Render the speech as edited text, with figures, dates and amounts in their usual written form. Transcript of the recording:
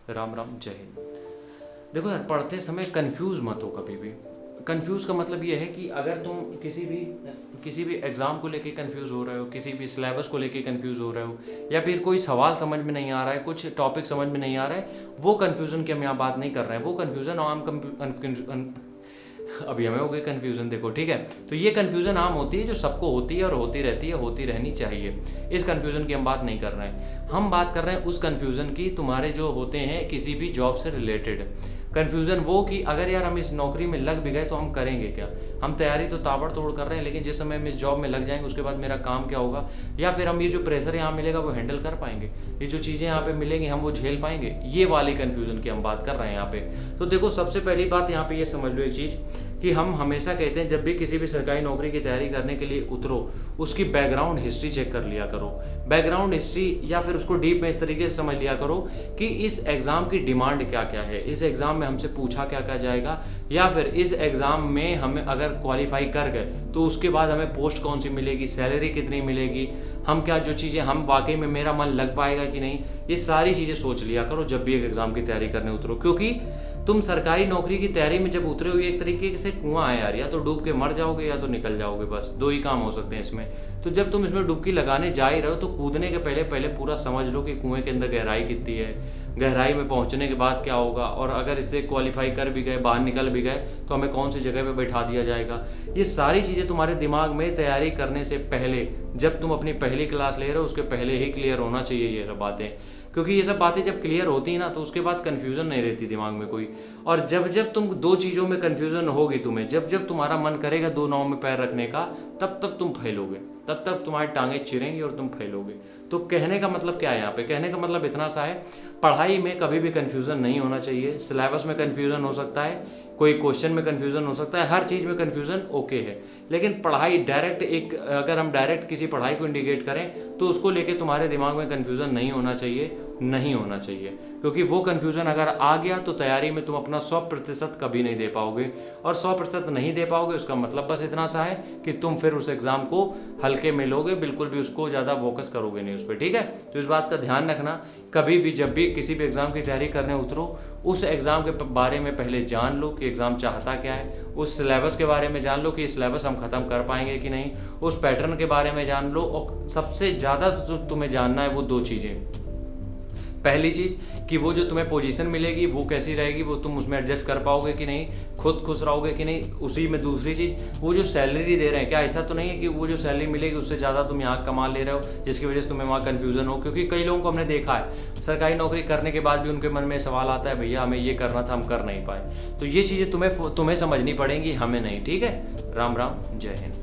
राम राम, जय हिंद। देखो यार, पढ़ते समय कंफ्यूज मत हो कभी भी। कंफ्यूज का मतलब ये है कि अगर तुम किसी भी एग्ज़ाम को लेके कंफ्यूज हो रहे हो, किसी भी सिलेबस को लेके कंफ्यूज हो रहे हो, या फिर कोई सवाल समझ में नहीं आ रहा है, कुछ टॉपिक समझ में नहीं आ रहा है, वो कन्फ्यूज़न की हम यहाँ बात नहीं कर रहे हैं। वो कन्फ्यूज़न आम अभी हमें हो गई कन्फ्यूज़न, देखो ठीक है। तो ये कन्फ्यूज़न आम होती है, जो सबको होती है और होती रहती है, होती रहनी चाहिए। इस कन्फ्यूज़न की हम बात नहीं कर रहे हैं। हम बात कर रहे हैं उस कन्फ्यूज़न की, तुम्हारे जो होते हैं किसी भी जॉब से रिलेटेड कन्फ्यूज़न। वो कि अगर यार हम इस नौकरी में लग भी गए तो हम करेंगे क्या। हम तैयारी तो ताबड़तोड़ कर रहे हैं, लेकिन जिस समय हम इस जॉब में लग जाएंगे उसके बाद मेरा काम क्या होगा, या फिर हम ये जो प्रेशर यहाँ मिलेगा वो हैंडल कर पाएंगे, ये जो चीज़ें यहाँ पे मिलेंगी हम वो झेल पाएंगे। ये वाली कन्फ्यूज़न की हम बात कर रहे हैं यहाँ पे। तो देखो, सबसे पहली बात यहाँ पे ये समझ लो एक चीज़, कि हम हमेशा कहते हैं जब भी किसी भी सरकारी नौकरी की तैयारी करने के लिए उतरो, उसकी बैकग्राउंड हिस्ट्री चेक कर लिया करो। बैकग्राउंड हिस्ट्री, या फिर उसको डीप में इस तरीके से समझ लिया करो कि इस एग्ज़ाम की डिमांड क्या क्या है, इस एग्ज़ाम में हमसे पूछा क्या क्या जाएगा, या फिर इस एग्ज़ाम में हमें अगर क्वालिफाई कर गए तो उसके बाद हमें पोस्ट कौन सी मिलेगी, सैलरी कितनी मिलेगी, हम क्या जो चीज़ें हम वाकई में मेरा मन लग पाएगा कि नहीं, ये सारी चीज़ें सोच लिया करो जब भी एक एग्ज़ाम की तैयारी करने उतरो। क्योंकि तुम सरकारी नौकरी की तैयारी में जब उतरे हो, ये एक तरीके से कुआं है यार, या तो डूब के मर जाओगे या तो निकल जाओगे, बस दो ही काम हो सकते हैं इसमें। तो जब तुम इसमें डुबकी लगाने जा ही रहे हो तो कूदने के पहले पहले पूरा समझ लो कि कुएं के अंदर गहराई कितनी है, गहराई में पहुंचने के बाद क्या होगा, और अगर इससे क्वालिफाई कर भी गए, बाहर निकल भी गए, तो हमें कौन सी जगह पे बैठा दिया जाएगा। ये सारी चीज़ें तुम्हारे दिमाग में तैयारी करने से पहले, जब तुम अपनी पहली क्लास ले रहे हो उसके पहले ही क्लियर होना चाहिए ये सब बातें। क्योंकि ये सब बातें जब क्लियर होती हैं ना, तो उसके बाद कन्फ्यूज़न नहीं रहती दिमाग में कोई। और जब जब तुम दो चीज़ों में कन्फ्यूज़न होगी तुम्हें, जब जब तुम्हारा मन करेगा दो नाव में पैर रखने का, तब तब तुम फैलोगे, तब तब तुम्हारी टांगें चिरेंगी और तुम फैलोगे। तो कहने का मतलब क्या है यहाँ पे, कहने का मतलब इतना सा है, पढ़ाई में कभी भी कन्फ्यूज़न नहीं होना चाहिए। सिलेबस में कन्फ्यूज़न हो सकता है, कोई क्वेश्चन में कन्फ्यूज़न हो सकता है, हर चीज़ में कन्फ्यूज़न ओके है। लेकिन पढ़ाई डायरेक्ट एक, अगर हम डायरेक्ट किसी पढ़ाई को इंडिकेट करें तो उसको लेके तुम्हारे दिमाग में कन्फ्यूज़न नहीं होना चाहिए, नहीं होना चाहिए। क्योंकि वो कन्फ्यूज़न अगर आ गया तो तैयारी में तुम अपना 100% कभी नहीं दे पाओगे, और 100% नहीं दे पाओगे उसका मतलब बस इतना सा है कि तुम फिर उस एग्ज़ाम को हल्के में लोगे, बिल्कुल भी उसको ज़्यादा फोकस करोगे नहीं उस पर, ठीक है। तो इस बात का ध्यान रखना, कभी भी जब भी किसी भी एग्ज़ाम की तैयारी करने उतरो, उस एग्ज़ाम के बारे में पहले जान लो कि एग्ज़ाम चाहता क्या है, उस सिलेबस के बारे में जान लो कि सिलेबस हम ख़त्म कर पाएंगे कि नहीं, उस पैटर्न के बारे में जान लो। और सबसे ज़्यादा जो तुम्हें जानना है वो दो चीज़ें। पहली चीज़ कि वो जो तुम्हें पोजीशन मिलेगी वो कैसी रहेगी, वो तुम उसमें एडजस्ट कर पाओगे कि नहीं, खुद खुश रहोगे कि नहीं उसी में। दूसरी चीज़, वो जो सैलरी दे रहे हैं, क्या ऐसा तो नहीं है कि वो जो सैलरी मिलेगी उससे ज़्यादा तुम यहाँ कमा ले रहे हो, जिसकी वजह से तुम्हें वहाँ कन्फ्यूज़न हो। क्योंकि कई लोगों को हमने देखा है, सरकारी नौकरी करने के बाद भी उनके मन में सवाल आता है, भैया हमें ये करना था हम कर नहीं पाए। तो ये चीज़ें तुम्हें समझनी पड़ेंगी, हमें नहीं, ठीक है। राम राम, जय हिंद।